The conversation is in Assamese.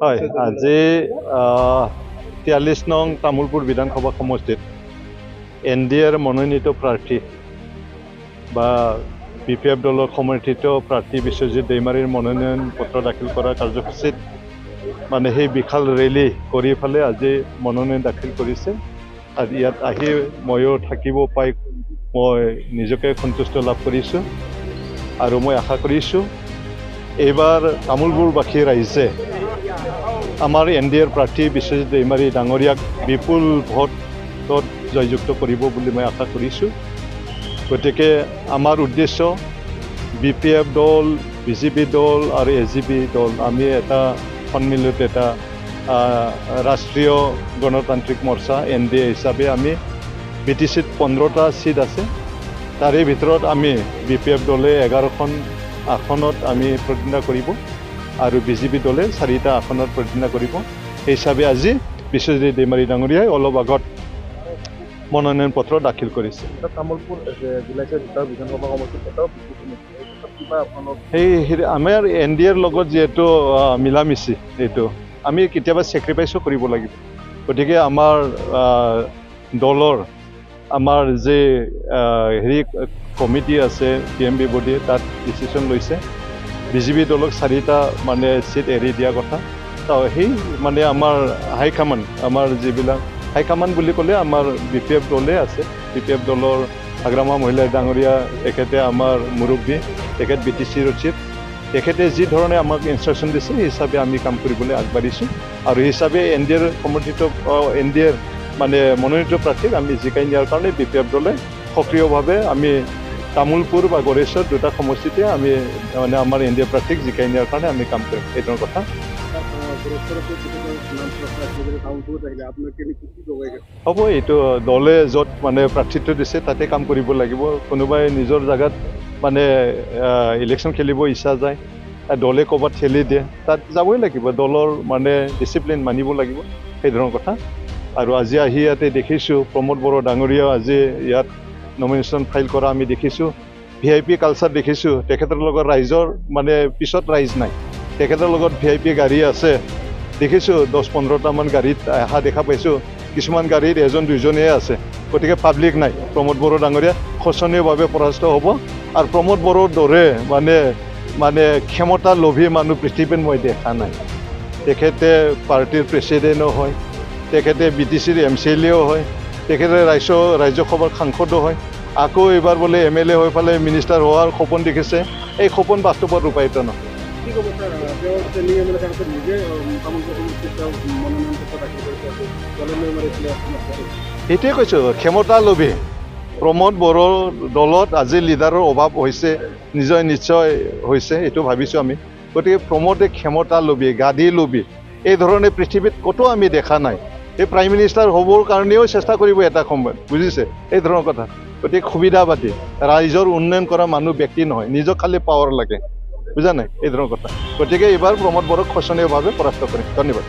হয় আজি 43 নং তামুলপুৰ বিধানসভা সমষ্টিত NDAৰ মনোনীত প্ৰাৰ্থী বা BPF দলৰ সমৰ্থিত প্ৰাৰ্থী বিশ্বজিৎ দৈমাৰীৰ মনোনয়ন পত্ৰ দাখিল কৰা কাৰ্যসূচীত মানে সেই বিশাল ৰেলী কৰি ফালে আজি মনোনয়ন দাখিল কৰিছে। আৰু ইয়াত আহি ময়ো থাকিব পাই মই নিজকে সন্তুষ্ট লাভ কৰিছোঁ আৰু মই আশা কৰিছোঁ এইবাৰ তামুলপুৰবাসী ৰাইজে আমাৰ NDAৰ প্ৰাৰ্থী বিশ্বজিৎ দৈমাৰী ডাঙৰীয়াক বিপুল ভোটত জয়যুক্ত কৰিব বুলি মই আশা কৰিছোঁ। গতিকে আমাৰ উদ্দেশ্য BPF দল, BJP দল আৰু AGP দল আমি এটা সন্মিলিত এটা ৰাষ্ট্ৰীয় গণতান্ত্ৰিক মৰ্চা NDA হিচাপে আমি BTCত 15টা চিট আছে। তাৰে ভিতৰত আমি BPF দলে 11খন আসনত আমি প্ৰতিদ্বন্দ্বিতা কৰিব আৰু BJP দলে 4টা আসনত প্ৰতিদ্বন্দ্বিতা কৰিব। সেই হিচাপে আজি বিশ্বজিৎ দৈমাৰী ডাঙৰীয়াই অলপ আগত মনোনয়ন পত্ৰ দাখিল কৰিছে। তামুলপুৰ জিলাৰ বিধানসভা সমষ্টিত সেই আমাৰ NDAৰ লগত যিহেতু মিলামিচি এইটো আমি কেতিয়াবা চেক্ৰিফাইচো কৰিব লাগিব। গতিকে আমাৰ দলৰ আমাৰ যে হেৰি কমিটি আছে PMB বডি তাত ডিচিশ্যন লৈছে BJP দলক 4টা মানে চিট এৰি দিয়া কথা। সেই মানে আমাৰ হাইকমাণ্ড আমাৰ যিবিলাক হাইকমাণ্ড বুলি ক'লে আমাৰ BPF দলে আছে। BPF দলৰ আগ্ৰামা মহিলা ডাঙৰীয়া তেখেতে আমাৰ মুৰব্বী, তেখেত BTCৰ চিফ, তেখেতে যি ধৰণে আমাক ইনষ্ট্ৰাকশ্যন দিছে সেই হিচাপে আমি কাম কৰিবলৈ আগবাঢ়িছোঁ আৰু সেই হিচাপে NDAৰ সমৰ্থিত NDAৰ মানে মনোনীত প্ৰাৰ্থীক আমি জিকাই নিয়াৰ কাৰণে BPF দলে সক্ৰিয়ভাৱে আমি তামুলপুৰ বা গড়েশ্বৰ 2টা সমষ্টিতে আমি মানে আমাৰ NDA প্ৰাৰ্থীক জিকাই নিয়াৰ কাৰণে আমি কাম কৰিম। এইটো কথা হ'ব। এইটো দলে য'ত মানে প্ৰাৰ্থিত্ব দিছে তাতে কাম কৰিব লাগিব। কোনোবাই নিজৰ জেগাত মানে ইলেকশ্যন খেলিব ইচ্ছা যায়, দলে ক'ৰবাত ঠেলি দিয়ে, তাত যাবই লাগিব। দলৰ মানে ডিচিপ্লিন মানিব লাগিব, সেই ধৰণৰ কথা। আৰু আজি আহি ইয়াতে দেখিছোঁ প্ৰমোদ বড়ো ডাঙৰীয়াও আজি ইয়াত নমিনেশ্যন ফাইল কৰা আমি দেখিছোঁ। VIP কালচাৰ দেখিছোঁ। তেখেতৰ লগত ৰাইজৰ মানে পিছত ৰাইজ নাই, তেখেতৰ লগত VIP গাড়ী আছে দেখিছোঁ। 10-15টামান গাড়ীত অহা দেখা পাইছোঁ। কিছুমান গাড়ীত 1-2জনেহে আছে। গতিকে পাব্লিক নাই। প্ৰমোদ বড়ো ডাঙৰীয়া শোচনীয়ভাৱে পৰাস্ত হ'ব। আৰু প্ৰমোদ বড়োৰ দৰে মানে ক্ষমতা লোভী মানুহ পৃথিৱীত মই দেখা নাই। তেখেতে পাৰ্টীৰ প্ৰেচিডেণ্টো হয়, তেখেতে BTCৰ MCLAও হয়, তেখেতে ৰাজ্যসভাৰ সাংসদো হয়, আকৌ এইবাৰ বোলে MLA হৈ পেলাই মিনিষ্টাৰ হোৱাৰ সপোন দেখিছে। এই সপোন বাস্তৱত ৰূপায়িত নহয়। সেইটোৱে কৈছোঁ, ক্ষমতা লোভী প্ৰমোদ বড়োৰ দলত আজি লিডাৰৰ অভাৱ হৈছে, নিশ্চয় হৈছে, এইটো ভাবিছোঁ আমি। গতিকে প্ৰমোদে ক্ষমতা লোভী, গাদী লোভী, এই ধৰণে পৃথিৱীত ক'তো আমি দেখা নাই। এই প্ৰাইম মিনিষ্টাৰ হ'বৰ কাৰণেও চেষ্টা কৰিব এটা সময়ত, বুজিছে, এই ধৰণৰ কথা। গতিকে সুবিধাবাদী, ৰাইজৰ উন্নয়ন কৰা মানুহ ব্যক্তি নহয়, নিজক খালি পাৱাৰ লাগে, বুজা নাই, এই ধৰণৰ কথা। গতিকে এইবাৰ প্ৰমোদ বড়োক শোচনীয়ভাৱে পৰাস্ত কৰিম। ধন্যবাদ।